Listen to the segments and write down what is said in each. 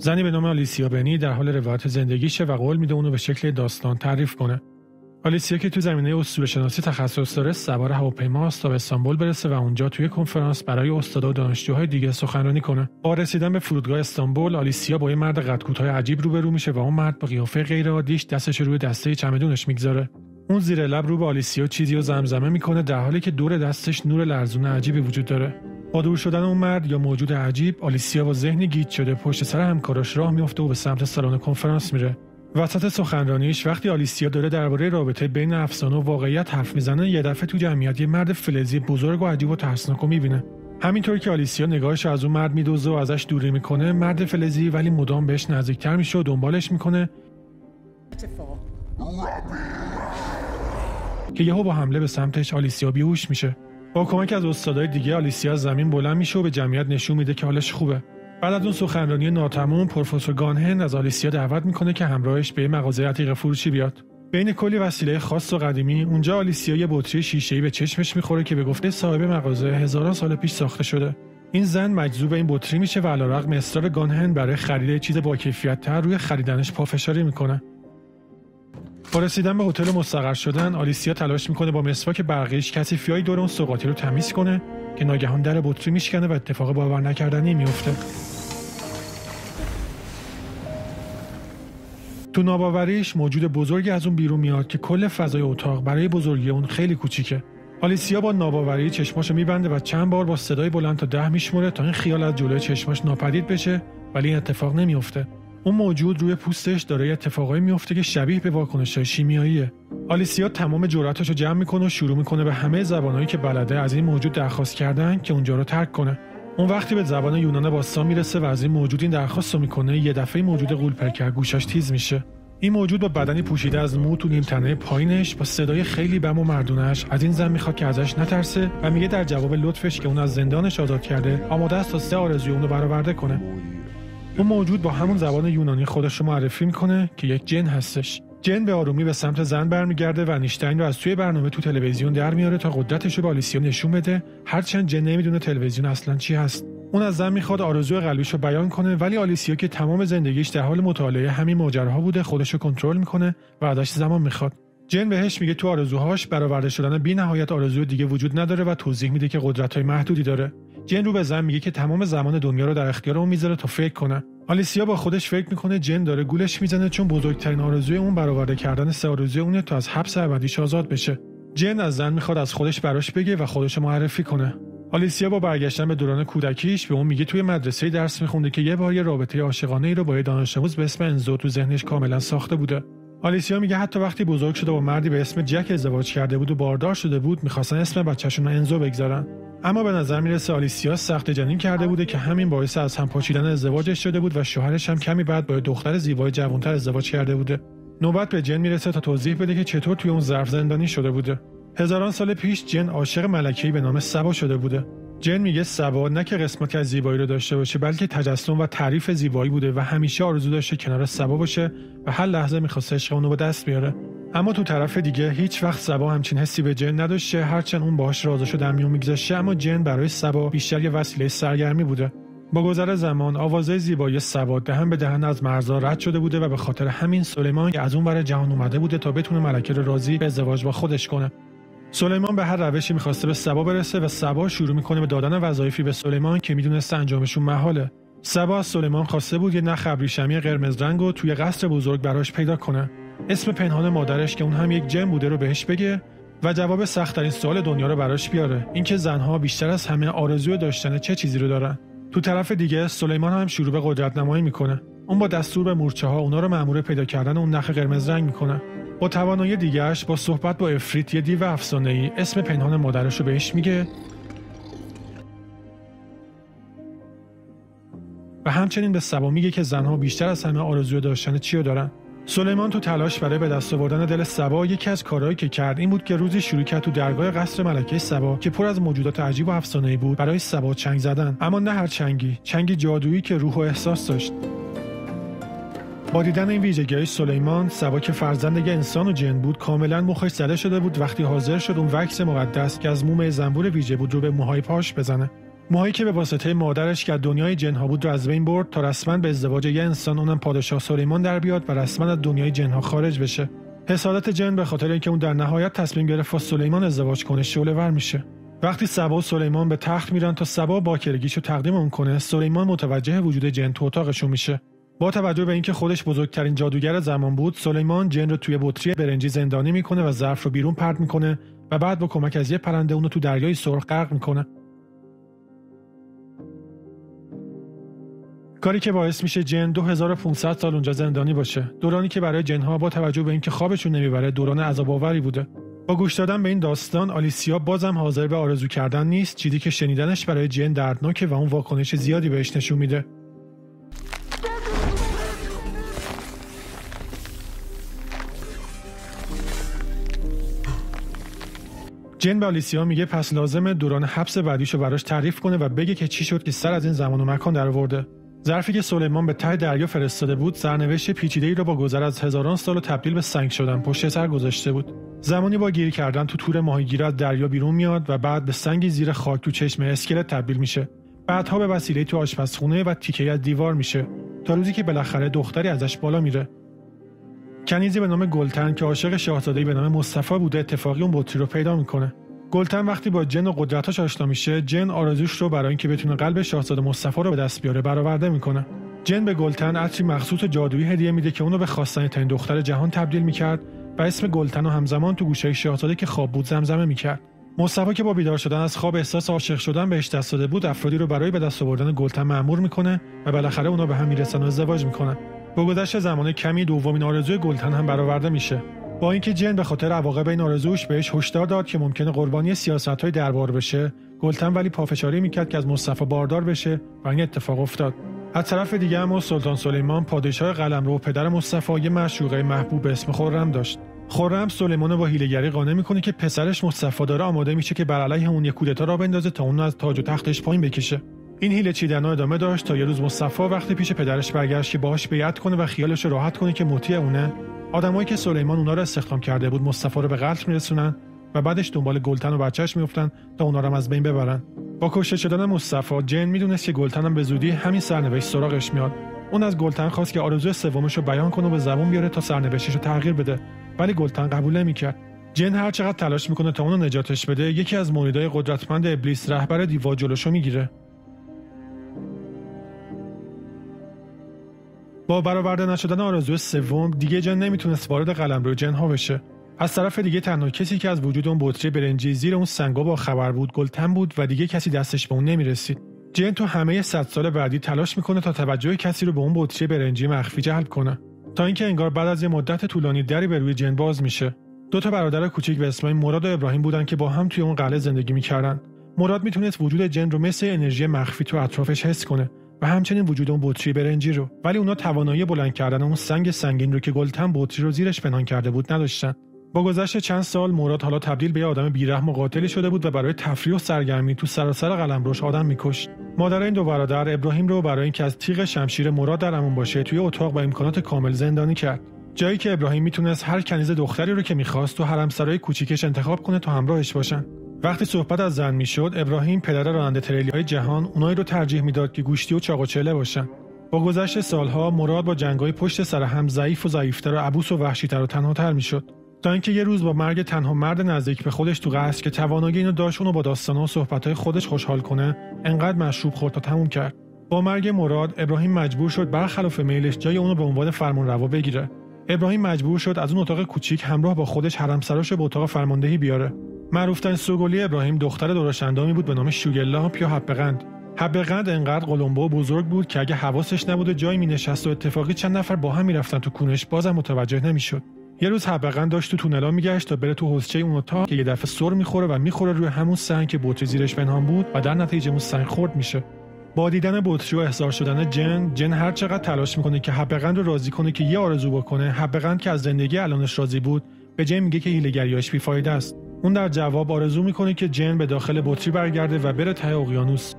زنی به نام آلیسیا بنی در حال روایت زندگیشه و قول میده اونو به شکل داستان تعریف کنه. آلیسیا که تو زمینه اسطوره‌شناسی تخصص داره، سوار هواپیماست تا به استانبول برسه و اونجا توی کنفرانس برای استادا و دانشجوهای دیگه سخنرانی کنه. با رسیدن به فرودگاه استانبول، آلیسیا با یه مرد قد کوتاه عجیب روبرو میشه و اون مرد با قیافه غیرعادیش دستش روی دسته چمدونش میگذاره. اون زیر لب رو به آلیسیا چیزی رو زمزمه میکنه در حالی که دور دستش نور لرزون عجیبی وجود داره. با دور شدن اون مرد یا موجود عجیب، آلیسیا با ذهنی گیج شده پشت سر همکاراش راه میفته و به سمت سالن کنفرانس میره. وسط سخنرانیش وقتی آلیسیا داره درباره رابطه بین افسانه و واقعیت حرف میزنه، یه دفعه تو جمعیت یه مرد فلزی بزرگ و عجیب و ترسناک میبینه. همینطور که آلیسیا نگاهش از اون مرد میدوزه و ازش دوری میکنه، مرد فلزی ولی مدام بهش نزدیکتر میشه و دنبالش میکنه که یهو با حمله به سمتش آلیسیا بیهوش میشه. با کمک از استادای دیگه آلیسیا از زمین بلند میشه و به جمعیت نشون میده که حالش خوبه. بعد از اون سخنرانی ناتمام، پروفسور گانهن از آلیسیا دعوت میکنه که همراهش به مغازه عتیقه فروشی بیاد. بین کلی وسیله خاص و قدیمی، اونجا آلیسیا یه بطری شیشه‌ای به چشمش میخوره که به گفته صاحب مغازه هزاران سال پیش ساخته شده. این زن مجذوب این بطری میشه و علیرغم اصرار گانهن برای خرید چیز با کیفیت‌تر، روی خریدنش پافشاری میکنه. با رسیدن به هتل مستقر شدن، آلیسیا تلاش میکنه با مسواک برقیش کثیفی‌های دور اون سوغاتی رو تمیز کنه که ناگهان در بطری میشکنه و اتفاق باور نکردنی میفته. تو ناباوریش موجود بزرگی از اون بیرون میاد که کل فضای اتاق برای بزرگی اون خیلی کوچیکه. آلیسیا با ناباوری چشماشو میبنده و چند بار با صدای بلند تا 10 میشمره تا این خیال از جلوی چشماش ناپدید بشه، ولی این اتفاق نمیفته. اون موجود روی پوستش داره اتفاقایی میفته که شبیه به واکنش‌های شیمیاییه. آلیسیا تمام جرأتشو جمع میکنه و شروع میکنه به همه زبانایی که بلده از این موجود درخواست کردن که اونجا رو ترک کنه. اون وقتی به زبان یونان باستان میرسه و از این موجود این درخواستو میکنه، یه دفعه موجود غول‌پرکر گوشاش تیز میشه. این موجود با بدنی پوشیده از مو تو نیم تنه پایینش با صدای خیلی بم و مردونه‌اش از این زن میخواد که ازش نترسه و میگه در جواب لطفش که اون از زندانش آزاد کرده، آماده است تا 3 آرزوی اون رو برآورده کنه. اون موجود با همون زبان یونانی خودش رو معرفی میکنه که یک جن هستش. جن به آرومی به سمت زن برمیگرده و انیشتین رو از توی برنامه تو تلویزیون در میاره تا قدرتش رو به آلیسیا نشون بده، هرچند جن نمیدونه تلویزیون اصلا چی هست. اون از زن میخواد آرزوی قلبیش رو بیان کنه، ولی آلیسیا که تمام زندگیش در حال مطالعه همین ماجراها بوده، خودش رو کنترل میکنه و ازش زمان میخواد. جن بهش میگه تو آرزوهاش برآورده شدن بی‌نهایت آرزوی دیگه وجود نداره و توضیح میده که قدرت‌های محدودی داره. جن رو به زن میگه که تمام زمان دنیا رو در اختیار اون میذاره تا فکر کنه. آلیسیا با خودش فکر میکنه جن داره گولش میزنه، چون بزرگترین آرزوی اون برآورده کردن 3 آرزوی اونه تا از حبس ابدیش آزاد بشه. جن از زن میخواد از خودش براش بگه و خودش رو معرفی کنه. آلیسیا با برگشتن به دوران کودکیش به اون میگه توی مدرسه درس میخونده که یه بار یه رابطه عاشقانه‌ای رو با یه دانش آموز به اسم انزو تو ذهنش کاملا ساخته بوده. آلیسیا میگه حتی وقتی بزرگ شده با مردی به اسم جک ازدواج کرده بود و باردار شده بود، میخواستن اسم بچه‌شون رو انزو بگذارن. اما به نظر میرسه آلیسیا سخت جنین کرده بوده که همین باعث از هم پاشیدن ازدواجش شده بود و شوهرش هم کمی بعد با دختر زیبای جوانتر ازدواج کرده بوده. نوبت به جن میرسه تا توضیح بده که چطور توی اون ظرف زندانی شده بوده. هزاران سال پیش جن عاشق ملکه‌ای به نام سبا شده بوده. جن میگه سبا نه که قسمتی از زیبایی رو داشته باشه، بلکه تجسم و تعریف زیبایی بوده و همیشه آرزو داشته کنار سبا باشه و هر لحظه می‌خواسته عشق اون رو به دست بیاره. اما تو طرف دیگه هیچ وقت سبا همچین حسی به جن نداشته، هرچند اون باهاش رازشو در میون میگذاشته، اما جن برای سبا بیشتر یه وسیله سرگرمی بوده. با گذر زمان آوازه زیبایی سبا دهن به دهن از مرزها رد شده بوده و به خاطر همین سلیمان از اون ور جهان اومده بوده تا بتونه ملکه رو راضی به ازدواج با خودش کنه. سلیمان به هر روشی می‌خواسته به سبا برسه و سبا شروع می‌کنه به دادن وظایفی به سلیمان که می‌دونسته انجامشون محاله. سبا از سلیمان خواسته بود یه نخ ابریشمی قرمز رنگ رو توی قصر بزرگ براش پیدا کنه. اسم پنهان مادرش که اون هم یک جن بوده رو بهش بگه و جواب سخت‌ترین سوال دنیا رو براش بیاره، اینکه زن‌ها بیشتر از همه آرزوی داشتن چه چیزی رو دارن. تو طرف دیگه سلیمان هم شروع به قدرت نمایی می‌کنه. اون با دستور به مورچه‌ها اونا رو مأمور پیدا کردن اون نخ قرمز رنگ می‌کنه. با توانایی دیگه‌اش با صحبت با افریت، یه دیو افسانه‌ای، اسم پنهان مادرش رو بهش میگه و همچنین به سبا میگه که زنها بیشتر از همه آرزوی داشتن چی رو دارن. سلیمان تو تلاش برای به دست آوردن دل سبا، یکی از کارهایی که کرد این بود که روزی شروع کرد تو درگاه قصر ملکه سبا که پر از موجودات عجیب و افسانه‌ای بود برای سبا چنگ زدن، اما نه هر چنگی، چنگی جادویی که روح و احساس داشت. با دیدن این ویژگی‌های سلیمان، سبا که فرزند یه انسان و جن بود کاملا مخش زده شده بود وقتی حاضر شد اون وکس مقدس که از موم زنبور ویژه بود رو به موهای پاش بزنه. موهایی که به واسطه مادرش که از دنیای جن‌ها بود رو از بین برد تا رسما به ازدواج یه انسان، اونم پادشاه سلیمان، در بیاد و رسما از دنیای جن‌ها خارج بشه. حسادت جن به خاطر اینکه اون در نهایت تصمیم گرفت با سلیمان ازدواج کنه شعله‌ور میشه. وقتی سبا و سلیمان به تخت میرن تا سبا باکرگیشو تقدیم اون کنه، سلیمان متوجه وجود جن تو اتاقشون میشه. با توجه به اینکه خودش بزرگترین جادوگر زمان بود، سلیمان جن رو توی بطری برنجی زندانی میکنه و ظرف رو بیرون پرت میکنه و بعد با کمک از یه پرنده اون رو تو دریای سرخ غرق میکنه. کاری که باعث میشه جن 2500 سال اونجا زندانی باشه. دورانی که برای جن‌ها با توجه به اینکه خوابشون نمیبره دوران عذاب‌آوری بوده. با گوش دادن به این داستان، آلیسیا بازم حاضر به آرزو کردن نیست، چیزی که شنیدنش برای جن دردناکه و اون واکنش زیادی بهش نشون میده. جن به آلیسیا میگه پس لازمه دوران حبس بعدیشو براش تعریف کنه و بگه که چی شد که سر از این زمان و مکان درآورده. ظرفی که سلیمان به ته دریا فرستاده بود سرنوشت پیچیده‌ای رو با گذر از هزاران سال و تبدیل به سنگ شدن پشت سر گذاشته بود. زمانی با گیر کردن تو تور ماهیگیری از دریا بیرون میاد و بعد به سنگی زیر خاک تو چشم اسکلت تبدیل میشه. بعدها به وسیله تو آشپزخونه و تیکه‌ای از دیوار میشه تا روزی که بالاخره دختری ازش بالا میره. کنیزی به نام گلتن که عاشق شاهزاده‌ای به نام مصطفی بوده اتفاقی اون بطری رو پیدا میکنه. گلتن وقتی با جن و قدرتاش آشنا میشه، جن آرزوش رو برای اینکه بتونه قلب شاهزاده مصطفی رو به دست بیاره برآورده میکنه. جن به گلتن عطری مخصوص جادویی هدیه میده که اونو به خواستنی ترین دختر جهان تبدیل میکرد و اسم گلتن رو همزمان تو گوشه شاهزاده که خواب بود زمزمه میکرد. مصطفی که با بیدار شدن از خواب احساس عاشق شدن بهش دست داده بود، افرادی رو برای به دست آوردن گلتن مأمور میکنه و بالاخره اونا به هم میرسن و ازدواج میکنن. با گذشت زمان کمی دومین آرزوی گلتن هم برآورده میشه. با اینکه جن به خاطر عواقب این آرزوش بهش هشدار داد که ممکنه قربانی سیاست‌های دربار بشه، گلتن ولی پافشاری میکرد که از مصطفی باردار بشه و این اتفاق افتاد. از طرف دیگه اما سلطان سلیمان پادشاه قلمرو و پدر مصطفی یه معشوقه محبوب به اسم خرم داشت. خرم سلیمانو با حیله‌گری قانع میکنه که پسرش مصطفی داره آماده میشه که بر علیه اون یک کودتا را بندازه تا اون از تاج و تختش پایین بکشه. این حیله چیدن‌ها ادامه داشت تا یه روز مصطفی وقتی پیش پدرش برگشت که باهاش بیعت کنه و خیالش راحت کنه که مطیع اونه، آدمایی که سلیمان اونا رو استخدام کرده بود مصطفی رو به قتل میرسونن و بعدش دنبال گلتن و بچه‌اش میافتن تا اونا رو از بین ببرن. با کشته شدن مصطفی، جن میدونست که گلتن هم به زودی همین سرنوشت سراغش میاد. اون از گلتن خواست که آرزوی سومش رو بیان کنه و به زبون بیاره تا سرنوشتش رو تغییر بده، ولی گلتن قبول نمیکرد. جن هر چقدر تلاش میکنه تا اون رو نجاتش بده، یکی از مریدای قدرتمند ابلیس رهبر دیوا جلوشو میگیره. با برآورده نشدن آرزوی سوم، دیگه جن نمیتونست وارد قلمرو جن‌ها بشه. از طرف دیگه تنها کسی که از وجود اون بطری برنجی زیر اون سنگا با خبر بود گلتن بود و دیگه کسی دستش به اون نمیرسید. جن تو همه 100 سال بعدی تلاش میکنه تا توجه کسی رو به اون بطری برنجی مخفی جلب کنه، تا اینکه انگار بعد از یه مدت طولانی دری به روی جن باز میشه. دو تا برادر کوچیک به اسم مراد و ابراهیم بودن که با هم توی اون قلعه زندگی میکردن. مراد میتونست وجود جن رو مثل انرژی مخفی تو اطرافش حس کنه و همچنین وجود اون بطری برنجی رو، ولی اونا توانایی بلند کردن اون سنگ سنگین رو که گلتن بطری رو زیرش پنهان کرده بود نداشتن. با گذشت چند سال مراد حالا تبدیل به یه آدم بیرحم و قاتلی شده بود و برای تفریح و سرگرمی تو سراسر قلمروش آدم میکشت. مادر این دو برادر ابراهیم رو برای اینکه از تیغ شمشیر مراد در امان باشه توی اتاق با امکانات کامل زندانی کرد، جایی که ابراهیم میتونست هر کنیز دختری رو که میخواست تو حرمسرای کوچیکش انتخاب کنه تا همراهش باشن. وقتی صحبت از زن میشد، ابراهیم پدر راننده تریلی‌های جهان اونایی رو ترجیح میداد که گوشتی و چاق و چله باشن. با گذشت سالها مراد با جنگ‌های پشت سر هم ضعیف و ضعیف‌تر و عبوس و وحشی‌تر و تنهاتر میشد، تا اینکه یه روز با مرگ تنها مرد نزدیک به خودش تو قصر که توانایی اینو داشت اونو با داستانا و صحبت‌های خودش خوشحال کنه، انقدر مشروب خورد تا تموم کرد. با مرگ مراد، ابراهیم مجبور شد برخلاف میلش جای اونو به عنوان فرمانروا بگیره. ابراهیم مجبور شد از اون اتاق کوچیک همراه با خودش حرمسراشو به اتاق فرماندهی بیاره. معروف‌ترین سوگلی ابراهیم دختر درشت‌اندامی بود به نام شوگلاب یا حبه‌قند. حبه‌قند انقدر قلمبو و بزرگ بود که اگه حواسش نبود جایی می‌نشست و اتفاقی چند نفر با هم می‌رفتن تو کونش بازم متوجه نمی‌شد. یه روز حبه‌قند داشت تو تونلا میگشت تا بره تو حوضچه اون اتاق که یه دفعه سر می‌خوره و می‌خوره روی همون سنگ که بطری زیرش پنهان بود و در نتیجه اون سنگ خورد میشه. با دیدن بطری و احضار شدن جن هر چقدر تلاش میکنه که حبه‌قند رو راضی کنه که یه آرزو بکنه، حبه‌قند که از زندگی الانش راضی بود به جن میگه که حیله‌گریاش بی‌فایده است. اون در جواب آرزو میکنه که جن به داخل بطری برگرده و بره ته اقیانوس.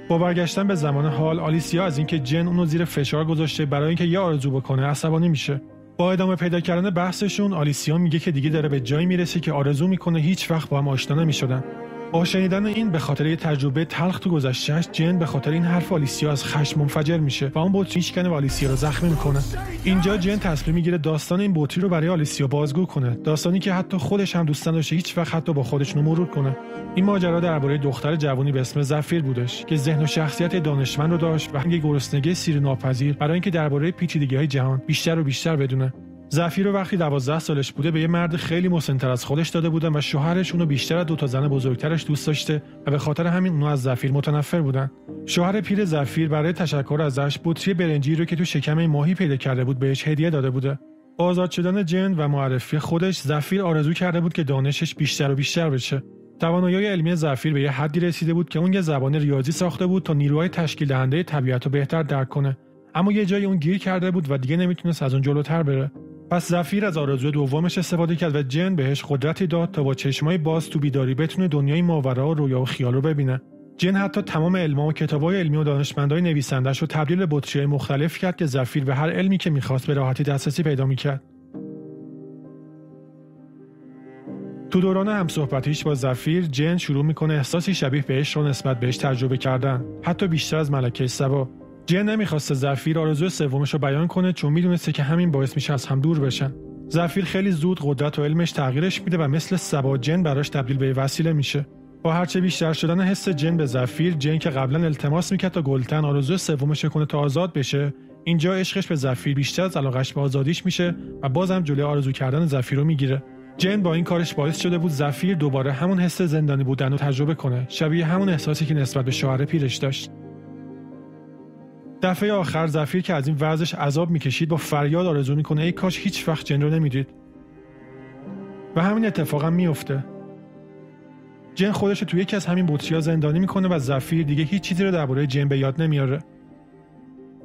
با برگشتن به زمان حال، آلیسیا از اینکه جن اونو زیر فشار گذاشته برای اینکه یه آرزو بکنه عصبانی میشه. با ادامه پیدا کردن بحثشون، آلیسیا میگه که دیگه داره به جایی میرسه که آرزو میکنه هیچ وقت با هم آشنا نمیشدن. با شنیدن این به خاطر یه تجربه تلخ تو گذشته‌اش، جن به خاطر این حرف آلیسیا از خشم منفجر میشه و اون بطری میشکنه و آلیسیا رو زخمی میکنه. اینجا جن تصمیم میگیره داستان این بطری رو برای آلیسیا بازگو کنه، داستانی که حتی خودش هم دوست نداشته هیچ وقت حتی با خودش مرور کنه. این ماجرا درباره دختر جوانی به اسم زفیر بودش که ذهن و شخصیت دانشمند رو داشت و یه گرسنگی سیر ناپذیر برای اینکه درباره پیچیدگی‌های جهان بیشتر و بیشتر بدونه. زفیر رو وقتی 12 سالش بوده به یه مرد خیلی مسن‌تر از خودش داده بودن و شوهرش اونو بیشتر از 2 زن بزرگترش دوست داشته و به خاطر همین اونها از زفیر متنفر بودن. شوهر پیر زفیر برای تشکر ازش بطری برنجی رو که تو شکم این ماهی پیدا کرده بود بهش هدیه داده بوده. با آزاد شدن جن و معرفی خودش، زفیر آرزو کرده بود که دانشش بیشتر و بیشتر بشه. توانایی علمی زفیر به یه حدی رسیده بود که اون یه زبان ریاضی ساخته بود تا نیروهای تشکیل دهنده طبیعت رو بهتر درک کنه. اما یه جای اون گیر کرده بود و دیگه نمیتونست از اون جلوتر بره. پس زفیر از آرزوی دومش استفاده کرد و جن بهش قدرتی داد تا با چشمای باز تو بیداری بتونه دنیای ماورا و رویا و خیال رو ببینه. جن حتی تمام علما و کتابای علمی و دانشمندای نویسنده‌اش رو تبدیل به بطری‌های مختلف کرد که زفیر به هر علمی که می‌خواست به راحتی دسترسی پیدا می‌کرد. تو دوران همصحبتیش با زفیر، جن شروع می‌کنه احساسی شبیه بهش رو نسبت بهش تجربه کردن، حتی بیشتر از ملکه سبا. جن نمی‌خواست زفیر آرزوی سومش رو بیان کنه چون می‌دونسته که همین باعث میشه از هم دور بشن. زفیر خیلی زود قدرت و علمش تغییرش میده و مثل سبا جن براش تبدیل به وسیله میشه. با هرچه بیشتر شدن حس جن به زفیر، جن که قبلا التماس میکرد تا گلتن آرزوی سومش کنه تا آزاد بشه، اینجا عشقش به زفیر بیشتر از علاقش به آزادیش میشه و بازم جلوی آرزو کردن زفیر رو میگیره. جن با این کارش باعث شده بود زفیر دوباره همون حس زندانی بودن رو تجربه کنه، شبیه همون احساسی که نسبت به شوهر پیرش داشت. دفعه آخر زفیر که از این وضعش عذاب میکشید با فریاد آرزو میکنه ای کاش هیچ وقت جن رو نمیدید. و همین اتفاق هم میفته. جن خودش رو توی یکی از همین بطری‌ها زندانی میکنه و زفیر دیگه هیچ چیزی رو درباره جن به یاد نمیاره.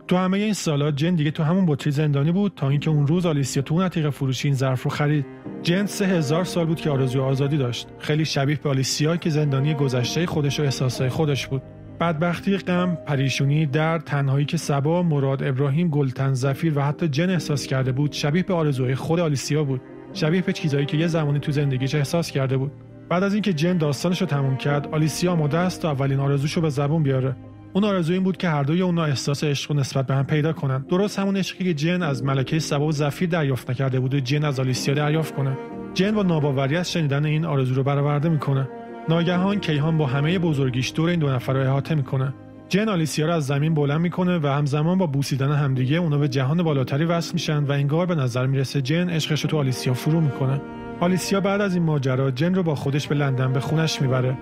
تو همه این سالا جن دیگه تو همون بطری زندانی بود تا اینکه اون روز آلیسیا تو اون عتیقه فروشی این ظرف رو خرید. جن 3000 سال بود که آرزوی آزادی داشت، خیلی شبیه به آلیسیا که زندانی گذشته خودش و احساسای خودش بود. بدبختی، غم، پریشونی، درد، تنهایی که سبا، مراد، ابراهیم، گلتن، زفیر و حتی جن احساس کرده بود شبیه به آرزوهای خود آلیسیا بود، شبیه به چیزایی که یه زمانی تو زندگیش احساس کرده بود. بعد از اینکه جن داستانش رو تموم کرد، آلیسیا آماده است تا اولین آرزوشو به زبون بیاره. اون آرزو این بود که هر دوی اونها احساس عشق رو نسبت به هم پیدا کنن، درست همون عشقی که جن از ملکه سبا و زفیر دریافت نکرده بود و جن از آلیسیا دریافت کنه. جن با ناباوری از شنیدن این آرزو رو برآورده میکنه. ناگهان کیهان با همه بزرگیش دور این دو نفر رو احاطه میکنه. جن آلیسیا رو از زمین بلند میکنه و همزمان با بوسیدن همدیگه اونا به جهان بالاتری وصل میشن و انگار به نظر میرسه جن عشقش رو تو آلیسیا فرو میکنه. آلیسیا بعد از این ماجرا جن رو با خودش به لندن به خونش میبره.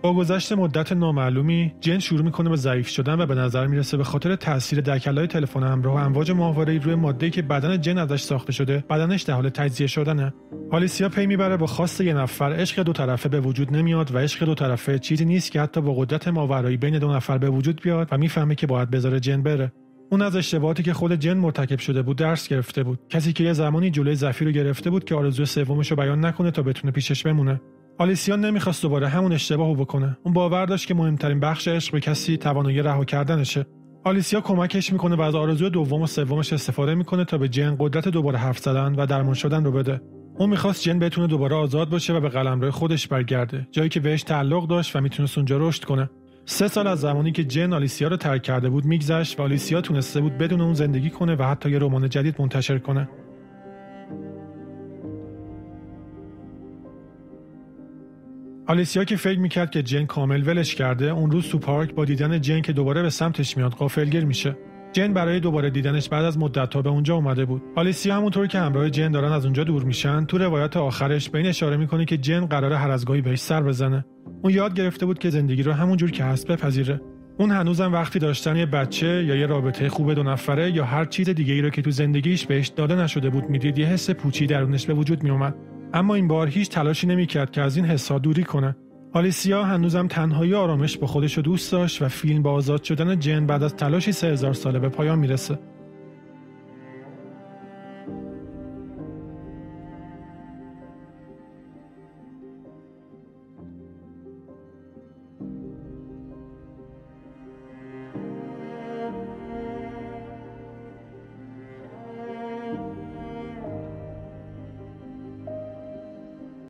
با گذشت مدت نامعلومی، جن شروع میکنه به ضعیف شدن و به نظر میرسه به خاطر تاثیر دکلای تلفن همراه و امواج ماهواره‌ای روی ماده‌ای که بدن جن ازش ساخته شده، بدنش در حال تجزیه شدنه. آلیسیا پی میبره با خواست یه نفر عشق دو طرفه به وجود نمیاد و عشق دو طرفه چیزی نیست که حتی با قدرت ماورایی بین دو نفر به وجود بیاد و میفهمه که باید بذاره جن بره. اون از اشتباهاتی که خود جن مرتکب شده بود درس گرفته بود. کسی که یه زمانی جلوی زفیر رو گرفته بود که آرزوی سومش رو بیان نکنه تا بتونه پیشش بمونه. آلیسیا نمیخواست دوباره همون اشتباهو بکنه. اون باور داشت که مهمترین بخش عشق به کسی توانایی رها کردنشه. آلیسیا کمکش میکنه و از آرزوی دوم و سومش استفاده میکنه تا به جن قدرت دوباره حرف زدن و درمان شدن رو بده. اون میخواست جن بتونه دوباره آزاد باشه و به قلمرو خودش برگرده، جایی که بهش تعلق داشت و میتونست اونجا رشد کنه. 3 سال از زمانی که جن آلیسیا رو ترک کرده بود میگذشت و آلیسیا تونسته بود بدون اون زندگی کنه و حتی یه رمان جدید منتشر کنه. آلیسیا که فکر میکرد که جن کامل ولش کرده، اون روز تو پارک با دیدن جن که دوباره به سمتش میاد غافلگیر میشه. جن برای دوباره دیدنش بعد از مدت‌ها به اونجا اومده بود. آلیسیا همونطور که همراه جن دارن از اونجا دور میشن، تو روایت آخرش به این اشاره میکنه که جن قراره هر از گاهی بهش سر بزنه. اون یاد گرفته بود که زندگی رو همونجور که هست بپذیره. اون هنوزم وقتی داشتن یه بچه یا یه رابطه خوب دو نفره یا هر چیز دیگه‌ای رو که تو زندگیش بهش داده نشده بود میدید، یه حس پوچی درونش به وجود میومد. اما این بار هیچ تلاشی نمی‌کرد که از این حسا دوری کنه. آلیسیا هنوزم تنهایی آرامش با خودش رو دوست داشت و فیلم با آزاد شدن جن بعد از تلاشی 3000 ساله به پایان میرسه.